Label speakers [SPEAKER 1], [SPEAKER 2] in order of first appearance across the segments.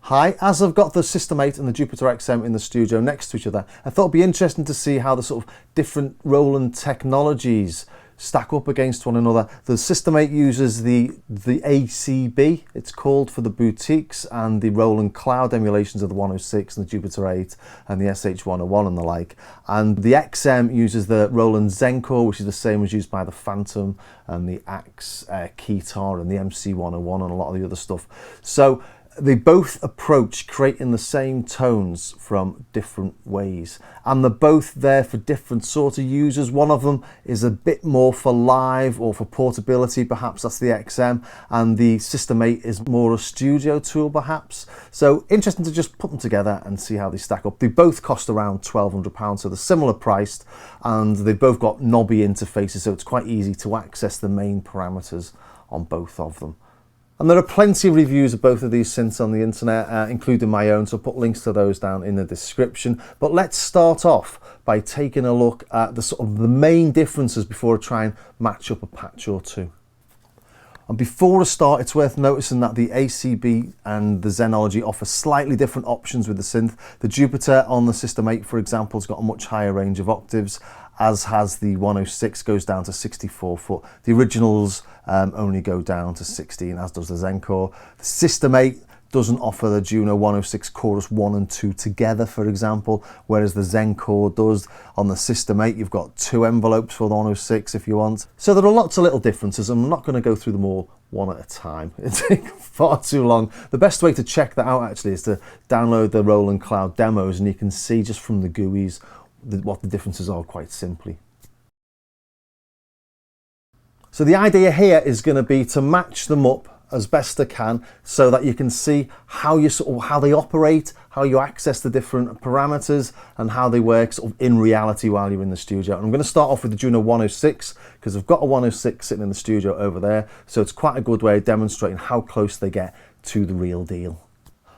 [SPEAKER 1] Hi, as I've got the System 8 and the Jupiter XM in the studio next to each other, I thought it'd be interesting to see how the sort of different Roland technologies stack up against one another. The System 8 uses the ACB, it's called, for the boutiques, and the Roland Cloud emulations of the 106 and the Jupiter 8 and the SH101 and the like. And the XM uses the Roland Zen Core, which is the same as used by the Phantom and the Axe Keytar and the MC101 and a lot of the other stuff. So they both approach creating the same tones from different ways, and they're both there for different sort of users. One of them is a bit more for live or for portability, perhaps that's the XM, and the System 8 is more a studio tool perhaps. So interesting to just put them together and see how they stack up. They both cost around £1,200, so they're similar priced, and they've both got knobby interfaces, so it's quite easy to access the main parameters on both of them. And there are plenty of reviews of both of these synths on the internet, including my own, so I'll put links to those down in the description. But let's start off by taking a look at the main differences before I try and match up a patch or two. And before I start, it's worth noticing that the ACB and the Zenology offer slightly different options with the synth. The Jupiter on the System 8, for example, has got a much higher range of octaves, as has the 106, goes down to 64 foot. The originals only go down to 16, as does the Zen Core. The System 8 doesn't offer the Juno 106 chorus 1 and 2 together, for example, whereas the Zen Core does. On the System 8, you've got 2 envelopes for the 106 if you want. So there are lots of little differences. I'm not going to go through them all one at a time. It'd take far too long. The best way to check that out actually is to download the Roland Cloud demos, and you can see just from the GUIs what the differences are quite simply. So the idea here is going to be to match them up as best I can so that you can see how they operate, how you access the different parameters, and how they work in reality while you're in the studio. And I'm going to start off with the Juno 106 because I've got a 106 sitting in the studio over there, so it's quite a good way of demonstrating how close they get to the real deal.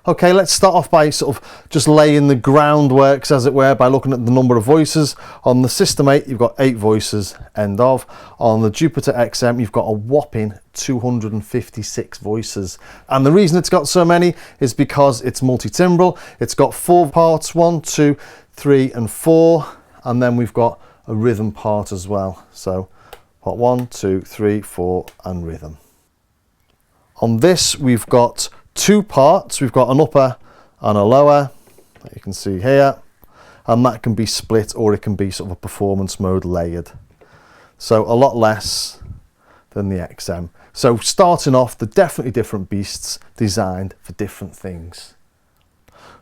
[SPEAKER 1] Okay, let's start off by just laying the groundworks, as it were, by looking at the number of voices. On the System 8, you've got 8 voices, end of. On the Jupiter XM, you've got a whopping 256 voices. And the reason it's got so many is because it's multi-timbral. It's got 4 parts, 1, 2, 3, and 4. And then we've got a rhythm part as well. So part 1, 2, 3, 4, and rhythm. On this, we've got 2 parts. We've got an upper and a lower, that you can see here, and that can be split, or it can be a performance mode layered. So a lot less than the XM. So starting off, they're definitely different beasts designed for different things.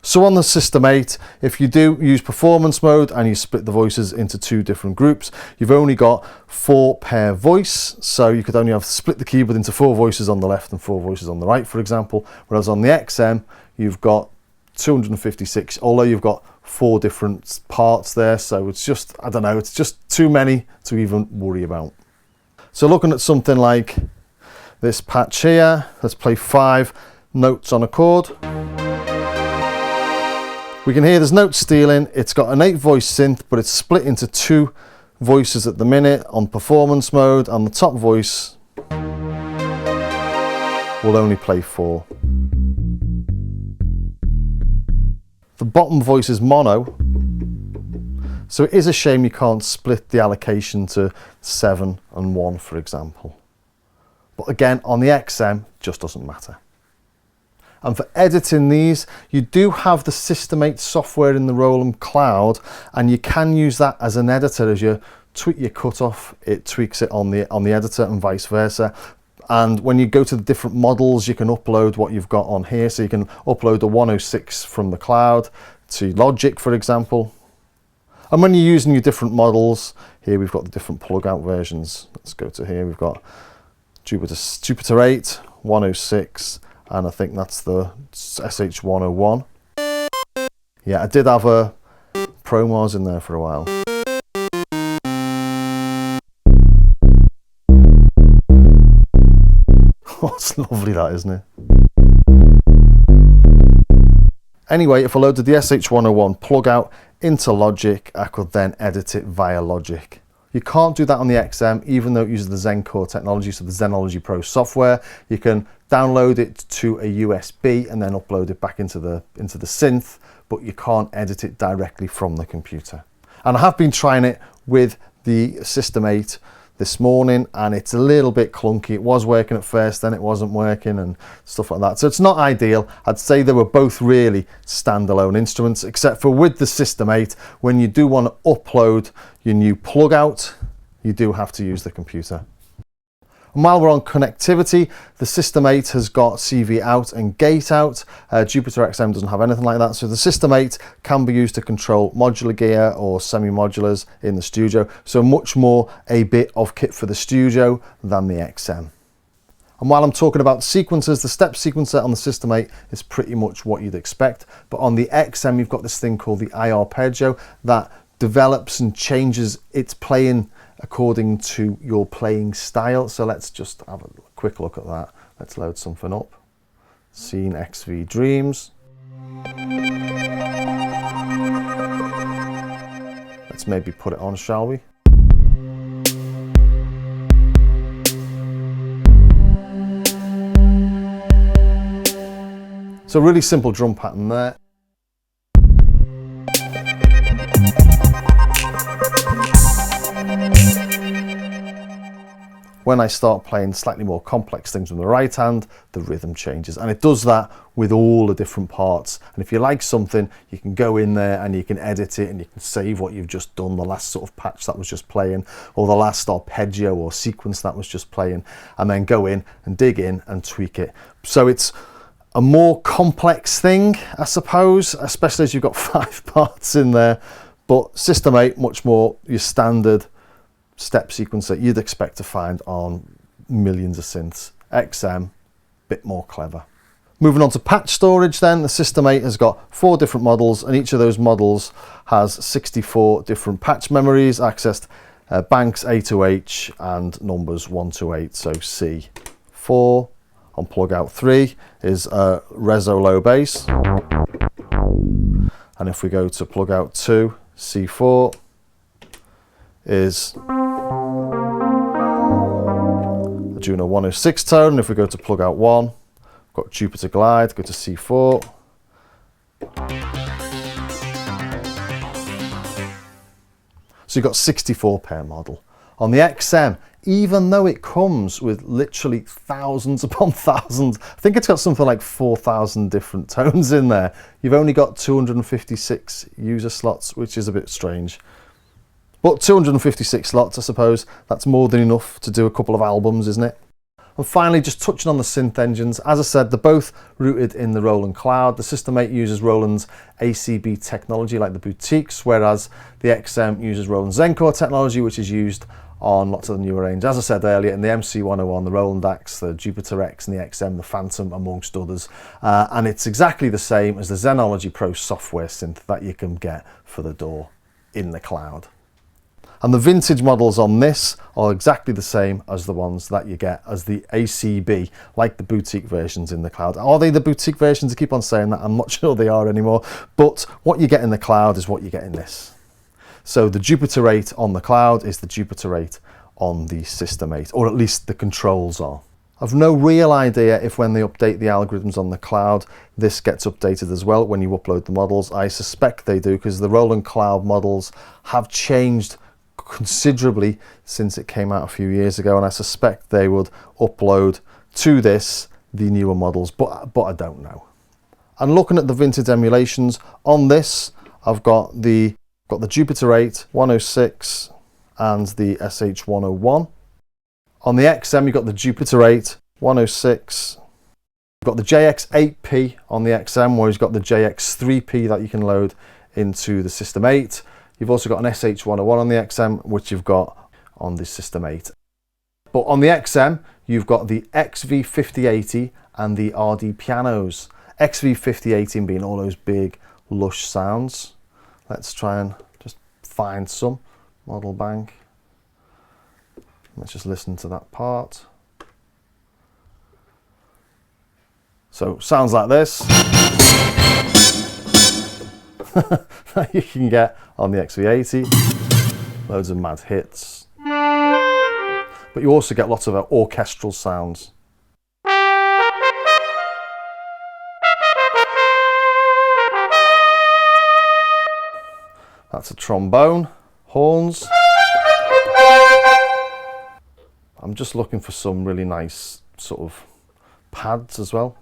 [SPEAKER 1] So on the System 8, if you do use performance mode and you split the voices into 2 different groups, you've only got 4 per voice. So you could only have split the keyboard into 4 voices on the left and 4 voices on the right, for example. Whereas on the XM, you've got 256, although you've got 4 different parts there. So it's just, I don't know, it's just too many to even worry about. So looking at something like this patch here, let's play 5 notes on a chord. We can hear there's note stealing. It's got an 8 voice synth, but it's split into 2 voices at the minute on performance mode, and the top voice will only play 4. The bottom voice is mono, so it is a shame you can't split the allocation to 7 and 1, for example. But again, on the XM, just doesn't matter. And for editing these, you do have the System 8 software in the Roland Cloud, and you can use that as an editor. As you tweak your cutoff, it tweaks it on the editor, and vice versa. And when you go to the different models, you can upload what you've got on here. So you can upload the 106 from the cloud to Logic, for example. And when you're using your different models, here we've got the different plug-out versions. Let's go to here. We've got Jupiter 8, 106, and I think that's the SH101. Yeah, I did have a Promars in there for a while. Oh, it's lovely that, isn't it? Anyway, if I loaded the SH101 plug out into Logic, I could then edit it via Logic. You can't do that on the XM, even though it uses the Zen Core technology, so the Zenology Pro software. You can download it to a USB and then upload it back into the synth, but you can't edit it directly from the computer. And I have been trying it with the System 8 this morning, and it's a little bit clunky. It was working at first, then it wasn't working and stuff like that. So it's not ideal. I'd say they were both really standalone instruments, except for with the System 8, when you do want to upload your new plug out, you do have to use the computer. And while we're on connectivity, the System 8 has got CV out and gate out. Jupiter XM doesn't have anything like that. So the System 8 can be used to control modular gear or semi-modulars in the studio. So much more a bit of kit for the studio than the XM. And while I'm talking about sequencers, the step sequencer on the System 8 is pretty much what you'd expect. But on the XM, you've got this thing called the iArpeggio that develops and changes its playing according to your playing style. So let's just have a quick look at that. Let's load something up. Scene XV Dreams. Let's maybe put it on, shall we? So really simple drum pattern there. When I start playing slightly more complex things with the right hand, the rhythm changes. And it does that with all the different parts. And if you like something, you can go in there and you can edit it and you can save what you've just done, the last sort of patch that was just playing, or the last arpeggio or sequence that was just playing, and then go in and dig in and tweak it. So it's a more complex thing, I suppose, especially as you've got 5 parts in there. But System 8, much more your standard step sequencer you'd expect to find on millions of synths. XM, bit more clever. Moving on to patch storage then, the System 8 has got 4 different models, and each of those models has 64 different patch memories, accessed banks A to H and numbers 1 to 8, so C4. On plug out 3 is a Reso low bass, and if we go to plug out 2, C4 is a Juno 106 tone, and if we go to plug out 1, we've got Jupiter Glide, go to C4. So you've got 64 per model. On the XM, even though it comes with literally thousands upon thousands, I think it's got something like 4,000 different tones in there, you've only got 256 user slots, which is a bit strange. But 256 slots, I suppose, that's more than enough to do a couple of albums, isn't it? And finally, just touching on the Synth Engines, as I said, they're both rooted in the Roland Cloud. The System 8 uses Roland's ACB technology, like the boutiques, whereas the XM uses Roland Zen Core technology, which is used on lots of the newer range. As I said earlier, in the MC101, the Roland Axe, the Jupiter X, and the XM, the Phantom, amongst others. And it's exactly the same as the Zenology Pro software synth that you can get for the DAW in the cloud. And the vintage models on this are exactly the same as the ones that you get as the ACB, like the boutique versions in the cloud. Are they the boutique versions? I keep on saying that. I'm not sure they are anymore. But what you get in the cloud is what you get in this. So the Jupiter 8 on the cloud is the Jupiter 8 on the System 8, or at least the controls are. I've no real idea if when they update the algorithms on the cloud, this gets updated as well when you upload the models. I suspect they do, because the Roland Cloud models have changed considerably since it came out a few years ago, and I suspect they would upload to this the newer models, but I don't know. And looking at the vintage emulations on this, I've got the Jupiter 8, 106 and the SH101. On the XM, you've got the Jupiter 8, 106. You've got the JX8P on the XM, where you've got the JX3P that you can load into the System 8. You've also got an SH101 on the XM, which you've got on the System 8. But on the XM, you've got the XV5080 and the RD pianos. XV5080 being all those big, lush sounds. Let's try and just find some model bank. Let's just listen to that part. So sounds like this. That you can get on the XV80. Loads of mad hits. But you also get lots of orchestral sounds. That's a trombone, horns. I'm just looking for some really nice sort of pads as well.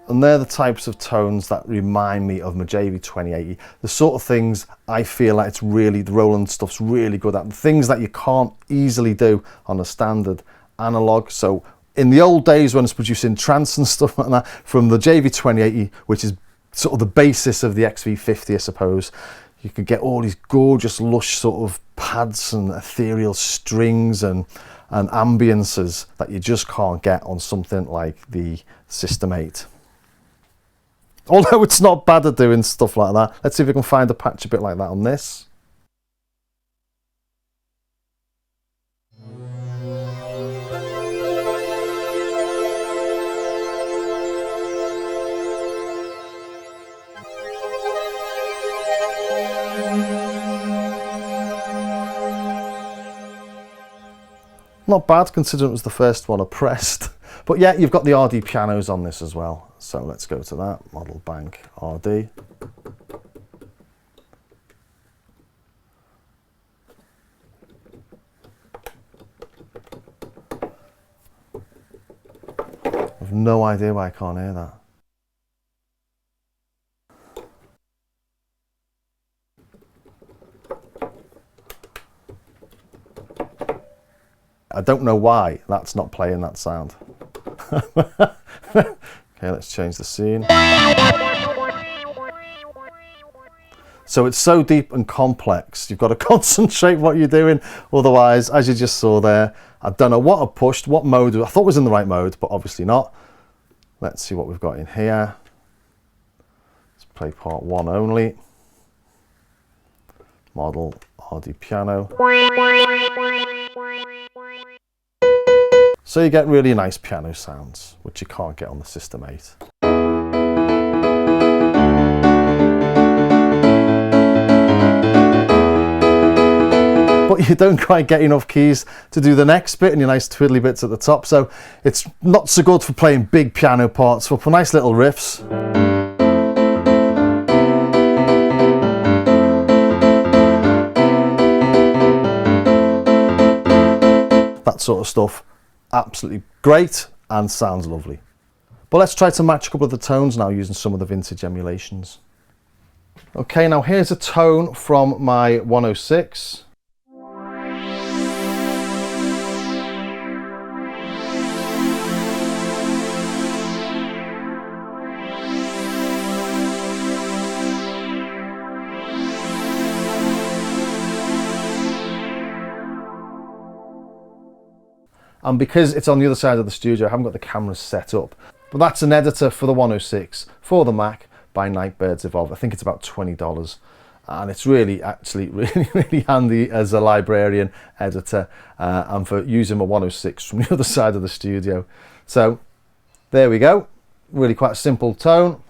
[SPEAKER 1] And they're the types of tones that remind me of my JV2080. The sort of things I feel like it's really, the Roland stuff's really good at. The things that you can't easily do on a standard analog. So in the old days when I was producing trance and stuff like that, from the JV2080, which is sort of the basis of the XV50, I suppose, you could get all these gorgeous, lush sort of pads and ethereal strings and ambiances that you just can't get on something like the System 8. Although it's not bad at doing stuff like that. Let's see if we can find a patch a bit like that on this. Not bad considering it was the first one I pressed. But yeah, you've got the RD pianos on this as well. So let's go to that, Model Bank RD. I've no idea why I can't hear that. I don't know why that's not playing that sound. Okay, let's change the scene. So it's so deep and complex, you've got to concentrate what you're doing. Otherwise, as you just saw there, I don't know what I pushed, what mode, I thought it was in the right mode, but obviously not. Let's see what we've got in here. Let's play part one only. Model RD piano. So you get really nice piano sounds, which you can't get on the System 8. But you don't quite get enough keys to do the next bit and your nice twiddly bits at the top, so it's not so good for playing big piano parts, but for nice little riffs. That sort of stuff, absolutely great and sounds lovely. But let's try to match a couple of the tones now using some of the vintage emulations. Okay, now here's a tone from my 106. And because it's on the other side of the studio, I haven't got the cameras set up. But that's an editor for the 106 for the Mac by Nightbirds Evolve. I think it's about $20. And it's really, actually, really handy as a librarian editor and for using my 106 from the other side of the studio. So there we go. Really quite a simple tone.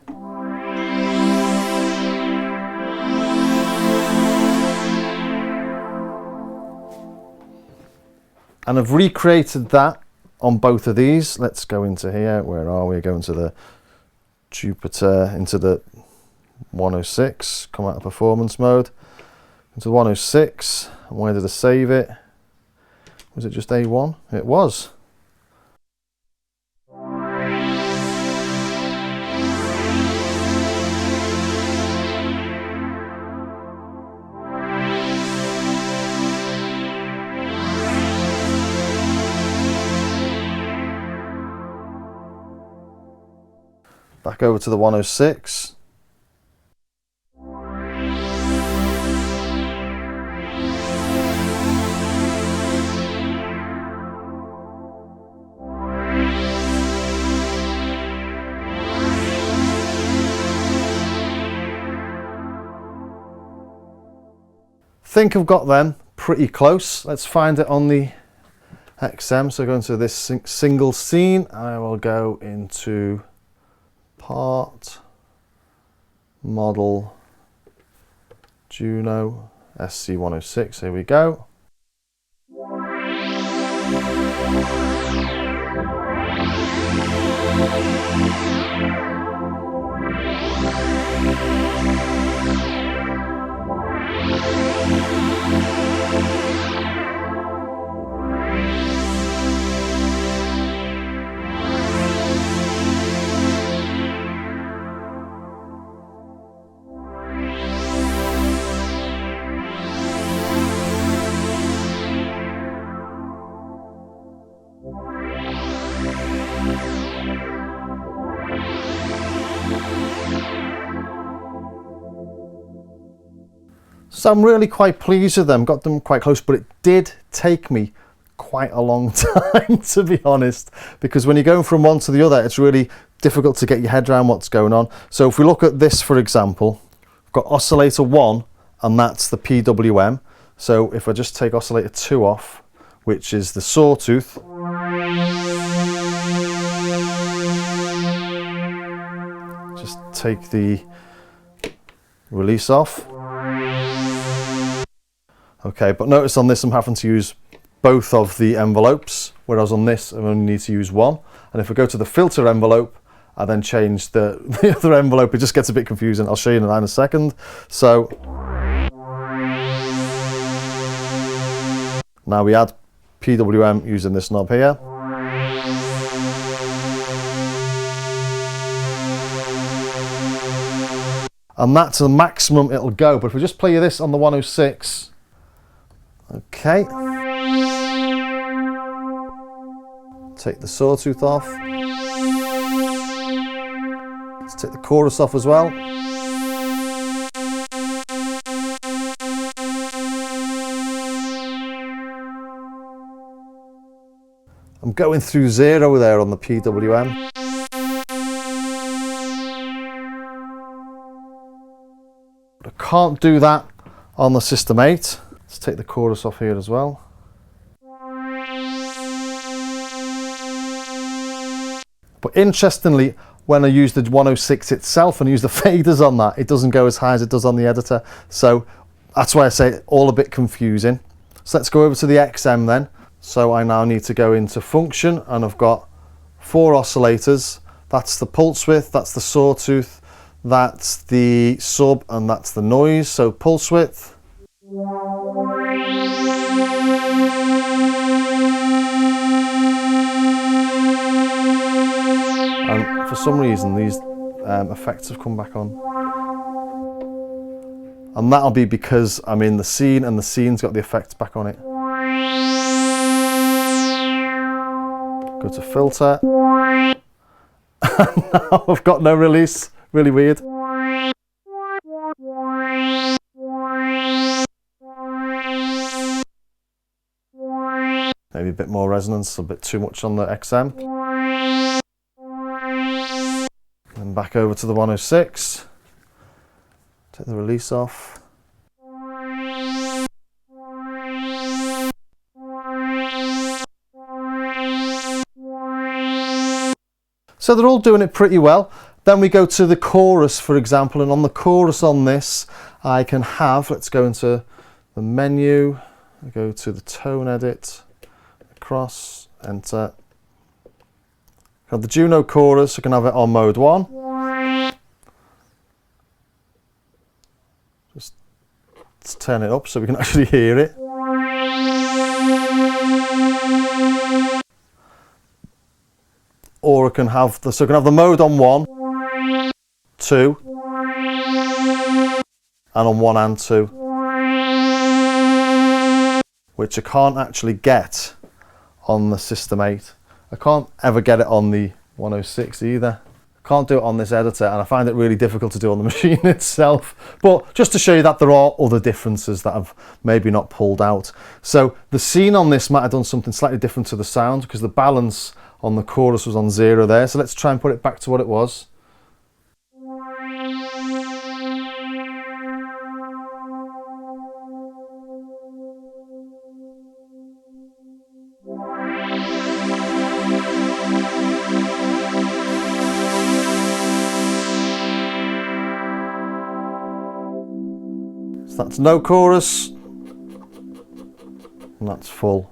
[SPEAKER 1] And I've recreated that on both of these. Let's go into here. Where are we? Go into the Jupiter, into the 106. Come out of performance mode. Into 106. And where did I save it? Was it just A1? It was. Back over to the 106. Think I've got them pretty close. Let's find it on the XM. So go into this single scene. I will go into part, model, Juno, SC106, here we go. So I'm really quite pleased with them, got them quite close, but it did take me quite a long time, to be honest, because when you're going from one to the other, it's really difficult to get your head around what's going on. So if we look at this, for example, we've got oscillator 1, and that's the PWM. So if I just take oscillator 2 off, which is the sawtooth, just take the release off. Okay, but notice on this I'm having to use both of the envelopes, whereas on this I only need to use one. And if I go to the filter envelope, I then change the other envelope, it just gets a bit confusing. I'll show you in a second. So now we add PWM using this knob here. And that's the maximum it'll go. But if we just play this on the 106, okay. Take the sawtooth off. Let's take the chorus off as well. I'm going through 0 there on the PWM. But I can't do that on the System 8. Let's take the chorus off here as well. But interestingly, when I use the 106 itself and use the faders on that, it doesn't go as high as it does on the editor. So that's why I say it's all a bit confusing. So let's go over to the XM then. So I now need to go into function, and I've got 4 oscillators. That's the pulse width, that's the sawtooth, that's the sub, and that's the noise. So pulse width. And for some reason these effects have come back on. And that'll be because I'm in the scene and the scene's got the effects back on it. Go to filter. And now I've got no release. Really weird. Maybe a bit more resonance, a bit too much on the XM. And back over to the 106. Take the release off. So they're all doing it pretty well. Then we go to the chorus, for example, and on the chorus on this, I can have, let's go into the menu, I go to the tone edit, across, enter. I have the Juno chorus, I can have it on mode 1. Just let's turn it up so we can actually hear it. Or I can have the, so I can have the mode on 1, 2, and on 1 and 2, which I can't actually get on the System 8. I can't ever get it on the 106 either. I can't do it on this editor, and I find it really difficult to do on the machine itself. But just to show you that there are other differences that I've maybe not pulled out. So the scene on this might have done something slightly different to the sound, because the balance on the chorus was on 0 there. So let's try and put it back to what it was. So that's no chorus, and that's full.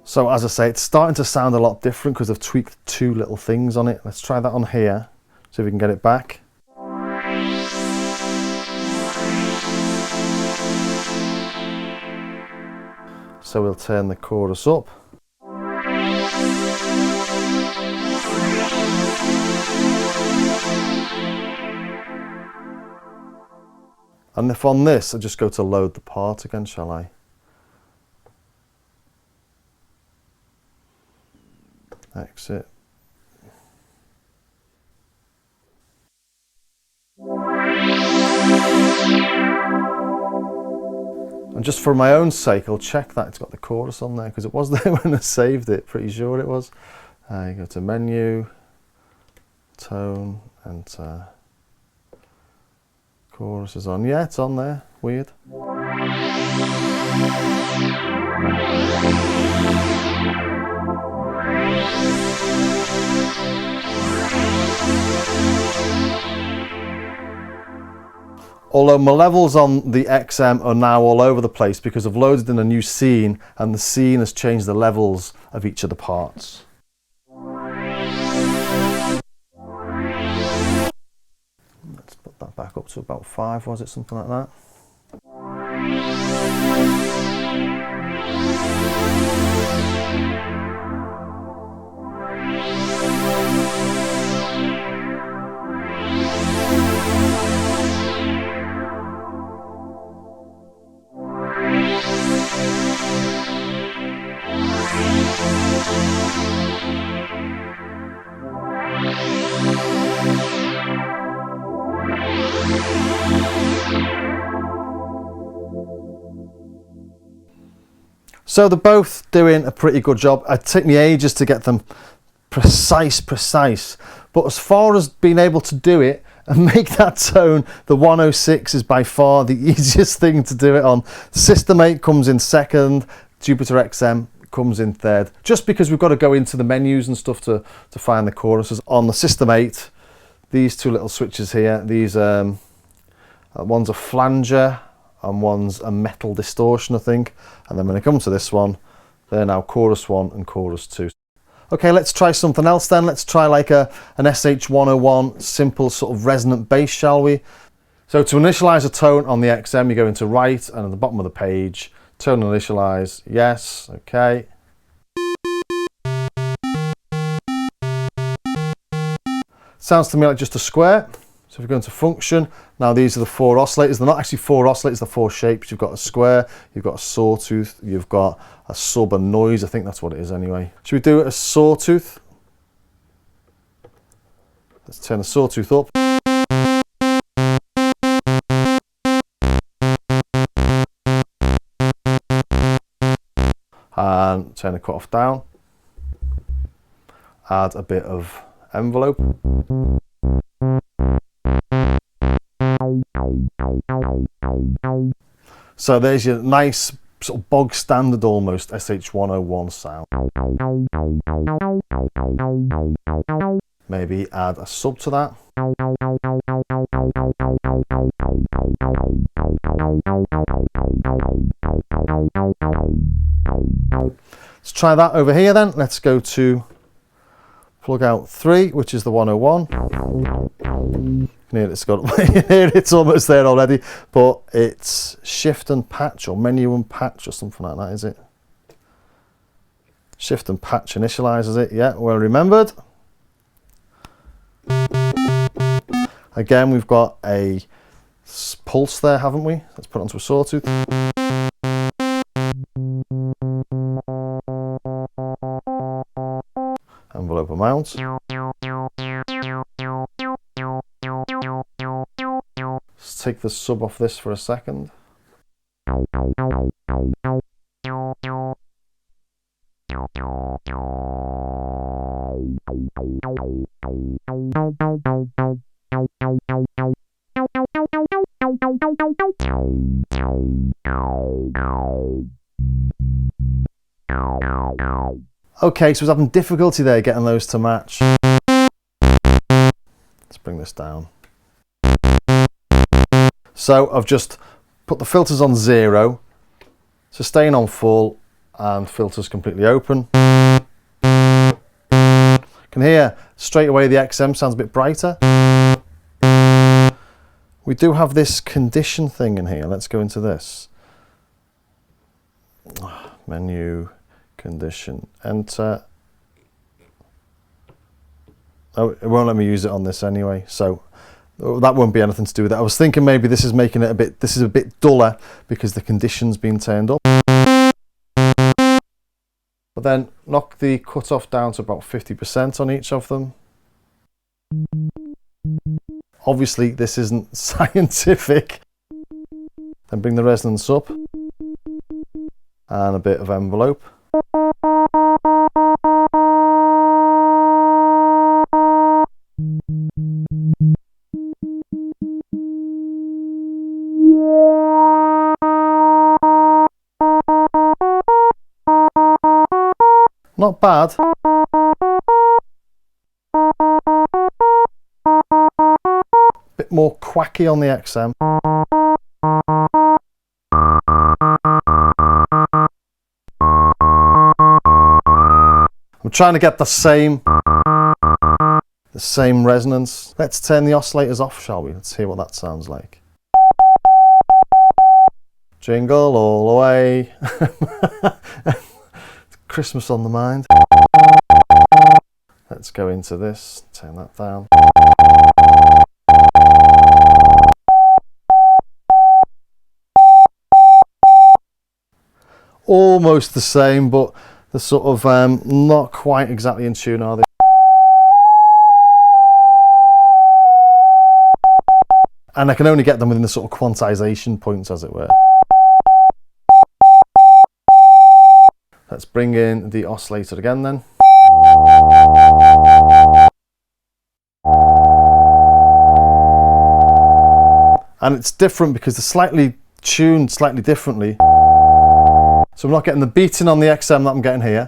[SPEAKER 1] So as I say, it's starting to sound a lot different because I've tweaked two little things on it. Let's try that on here, see if we can get it back. So we'll turn the chorus up. And if on this, I just go to load the part again, shall I? Exit. And just for my own sake, I'll check that it's got the chorus on there, because it was there when I saved it, pretty sure it was. You go to menu, tone, enter. Chorus is on. Yeah, it's on there. Weird. Although my levels on the XM are now all over the place because I've loaded in a new scene and the scene has changed the levels of each of the parts. Let's put that back up to about 5, was it? Something like that. So they're both doing a pretty good job. It took me ages to get them precise, but as far as being able to do it and make that tone, the 106 is by far the easiest thing to do it on. System 8 comes in second, Jupiter XM comes in third, just because we've got to go into the menus and stuff to find the choruses. On the System 8, these two little switches here, these one's a flanger and one's a metal distortion, I think. And then when I come to this one, they're now chorus 1 and chorus 2. Okay, let's try something else then. Let's try like an SH101 simple sort of resonant bass, shall we? So to initialize a tone on the XM, you go into right, and at the bottom of the page, tone initialize, yes, okay. Sounds to me like just a square. So if we go into function, now these are the 4 oscillators. They're not actually 4 oscillators, they're 4 shapes. You've got a square, you've got a sawtooth, you've got a sub and noise. I think that's what it is anyway. Should we do a sawtooth? Let's turn the sawtooth up. And turn the cutoff down. Add a bit of envelope. So there's your nice sort of bog standard almost SH101 sound. Maybe add a sub to that. Let's try that over here then. Let's go to plug out 3, which is the 101. It's almost there already, but it's shift and patch or menu and patch or something like that, is it? Shift and patch initializes it, yeah, well remembered. Again, we've got a pulse there, haven't we? Let's put it onto a sawtooth. Envelope amount. Let's take the sub off this for a second. Okay, so I was having difficulty there getting those to match. Let's bring this down. So I've just put the filters on 0, sustain on full, and filters completely open. Can hear straight away the XM sounds a bit brighter. We do have this condition thing in here. Let's go into this. Menu, condition, enter. Oh, it won't let me use it on this anyway, so that won't be anything to do with it. I was thinking maybe this is making it a bit, this is a bit duller because the condition's been turned up. But then knock the cutoff down to about 50% on each of them. Obviously this isn't scientific. Then bring the resonance up and a bit of envelope. Not bad. Bit more quacky on the XM. I'm trying to get the same resonance. Let's turn the oscillators off, shall we? Let's hear what that sounds like. Jingle all the way. Christmas on the mind. Let's go into this, turn that down. Almost the same, but they're sort of not quite exactly in tune, are they? And I can only get them within the sort of quantization points, as it were. Let's bring in the oscillator again then. And it's different because they're slightly tuned slightly differently. So I'm not getting the beating on the XM that I'm getting here.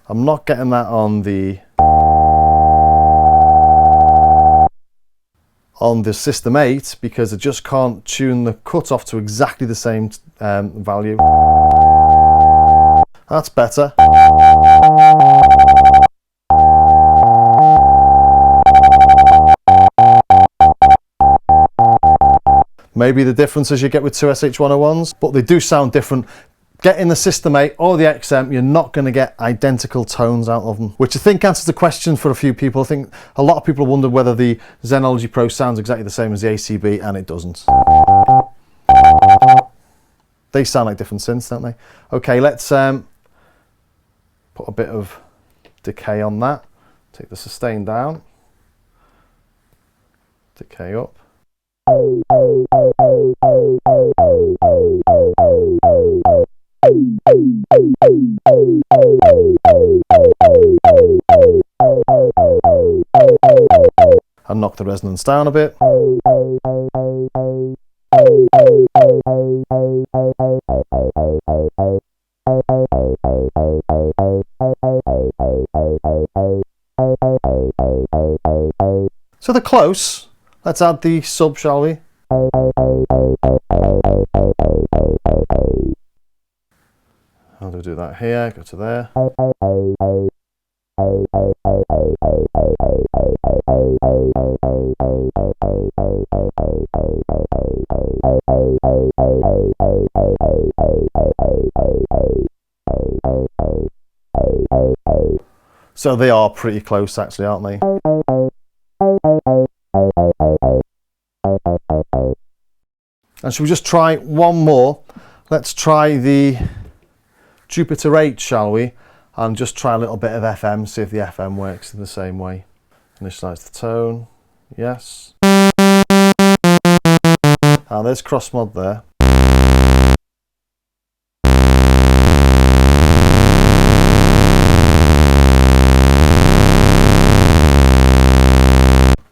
[SPEAKER 1] I'm not getting that on the System 8 because I just can't tune the cutoff to exactly the same value. That's better. Maybe the differences you get with two SH101s, but they do sound different. Getting the System 8 or the XM, you're not going to get identical tones out of them, which I think answers the question for a few people. I think a lot of people wonder whether the Zenology Pro sounds exactly the same as the ACB, and it doesn't. They sound like different synths, don't they? Okay, let's put a bit of decay on that. Take the sustain down, decay up. And knock the resonance down a bit. So they're close. Let's add the sub, shall we? How do we do that here? Go to there. So they are pretty close actually, aren't they? And should we just try one more? Let's try the Jupiter 8, shall we? And just try a little bit of FM, see if the FM works in the same way. Initialize the tone, yes. And there's cross mod there.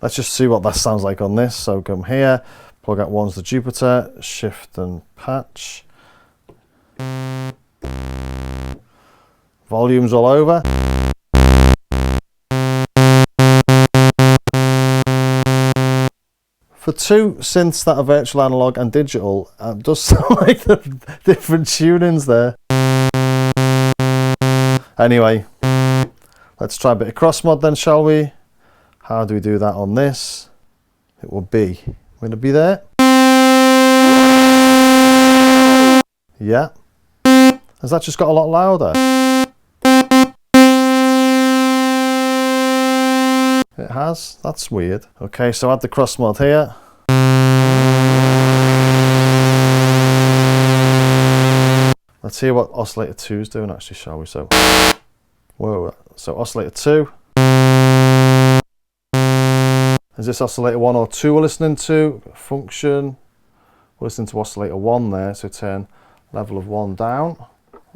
[SPEAKER 1] Let's just see what that sounds like on this. So come here, plug out one's the Jupiter, shift and patch. Volumes all over. For two synths that are virtual analog and digital, it does sound like the different tunings there. Anyway, let's try a bit of cross mod then, shall we? How do we do that on this? It will be, going to be there. Yeah. Has that just got a lot louder? It has? That's weird. Okay, so add the cross mod here. Let's hear what oscillator 2 is doing actually, shall we? So, whoa, so oscillator 2. Is this oscillator 1 or 2 we're listening to? Function. We're listening to oscillator 1 there, so turn level of 1 down.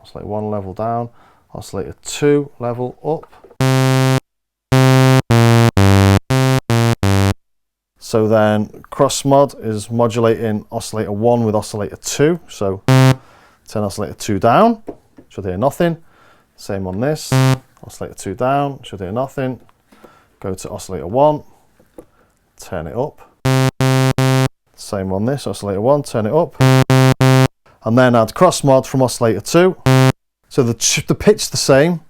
[SPEAKER 1] Oscillator 1 level down. Oscillator 2 level up. So then cross mod is modulating oscillator 1 with oscillator 2. So turn oscillator 2 down, should hear nothing. Same on this, oscillator 2 down, should hear nothing. Go to oscillator 1, turn it up. Same on this, oscillator 1, turn it up. And then add cross mod from oscillator 2. So the pitch the same.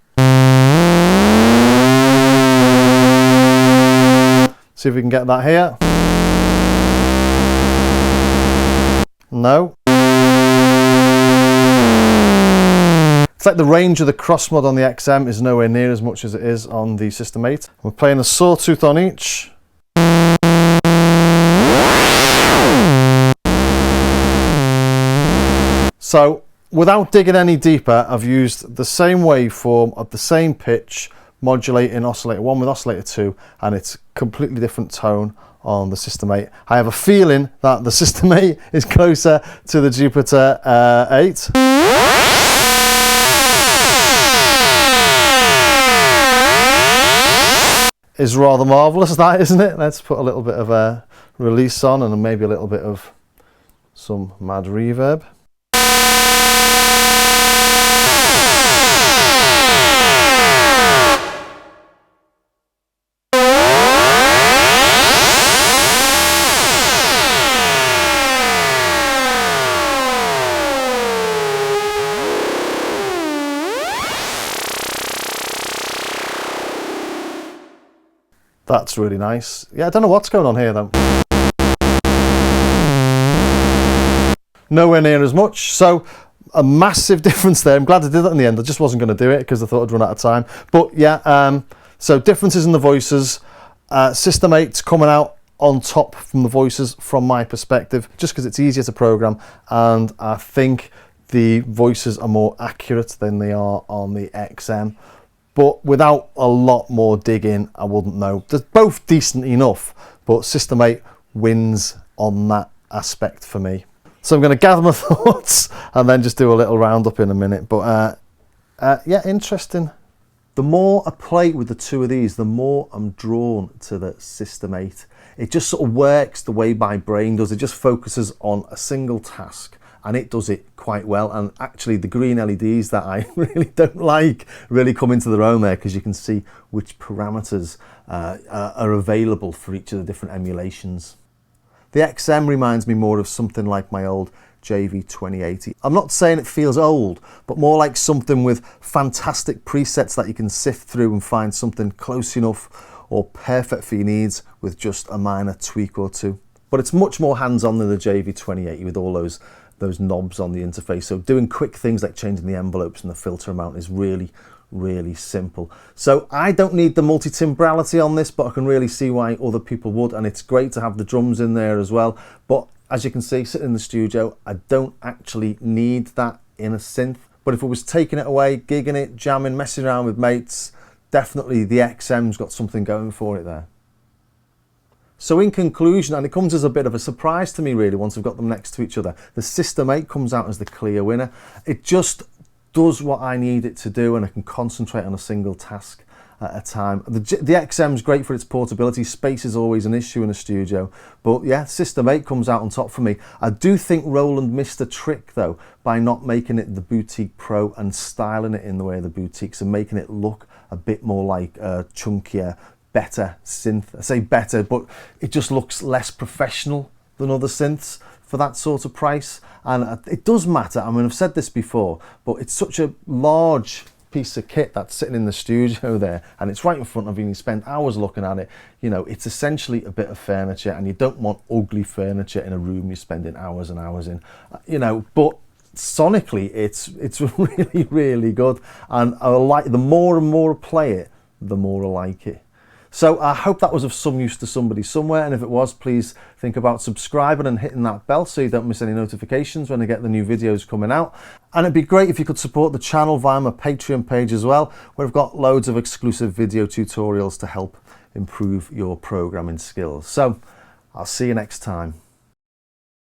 [SPEAKER 1] See if we can get that here. No. It's like the range of the cross mod on the XM is nowhere near as much as it is on the System 8. We're playing a sawtooth on each. So without digging any deeper, I've used the same waveform at the same pitch, modulating oscillator 1 with oscillator 2, and it's completely different tone on the System 8. I have a feeling that the System 8 is closer to the Jupiter 8. Is rather marvellous, that, isn't it? Let's put a little bit of a release on and maybe a little bit of some mad reverb. That's really nice. Yeah, I don't know what's going on here though. Nowhere near as much. So a massive difference there. I'm glad I did that in the end. I just wasn't going to do it because I thought I'd run out of time. But yeah, so differences in the voices. System 8's coming out on top from the voices from my perspective, just because it's easier to program, and I think the voices are more accurate than they are on the XM. But without a lot more digging, I wouldn't know. They're both decent enough, but System 8 wins on that aspect for me. So I'm going to gather my thoughts and then just do a little roundup in a minute. But yeah, interesting. The more I play with the two of these, the more I'm drawn to the System 8. It just sort of works the way my brain does. It just focuses on a single task, and it does it quite well. And actually the green LEDs that I really don't like really come into their own there, because you can see which parameters are available for each of the different emulations. The XM reminds me more of something like my old JV2080. I'm not saying it feels old, but more like something with fantastic presets that you can sift through and find something close enough or perfect for your needs with just a minor tweak or two. But it's much more hands-on than the JV2080 with all those knobs on the interface. So doing quick things like changing the envelopes and the filter amount is really simple. So I don't need the multi-timbrality on this, but I can really see why other people would, and it's great to have the drums in there as well. But as you can see, sitting in the studio, I don't actually need that in a synth. But if I was taking it away, gigging it, jamming, messing around with mates, definitely the XM's got something going for it there. So in conclusion, and it comes as a bit of a surprise to me really once I've got them next to each other, the System 8 comes out as the clear winner. It just does what I need it to do, and I can concentrate on a single task. at a time. The XM's great for its portability. Space is always an issue in a studio, but yeah, System 8 comes out on top for me. I do think Roland missed a trick though by not making it the Boutique Pro and styling it in the way of the Boutiques and making it look a bit more like a chunkier, better synth. I say better, but it just looks less professional than other synths for that sort of price. And it does matter. I mean, I've said this before, but it's such a large piece of kit that's sitting in the studio there, and it's right in front of you and you spend hours looking at it. You know, it's essentially a bit of furniture, and you don't want ugly furniture in a room you're spending hours and hours in, you know. But sonically it's really, really good, and I like, the more and more I play it, the more I like it. So I hope that was of some use to somebody somewhere, and if it was, please think about subscribing and hitting that bell so you don't miss any notifications when I get the new videos coming out. And it'd be great if you could support the channel via my Patreon page as well, where I've got loads of exclusive video tutorials to help improve your programming skills. So I'll see you next time.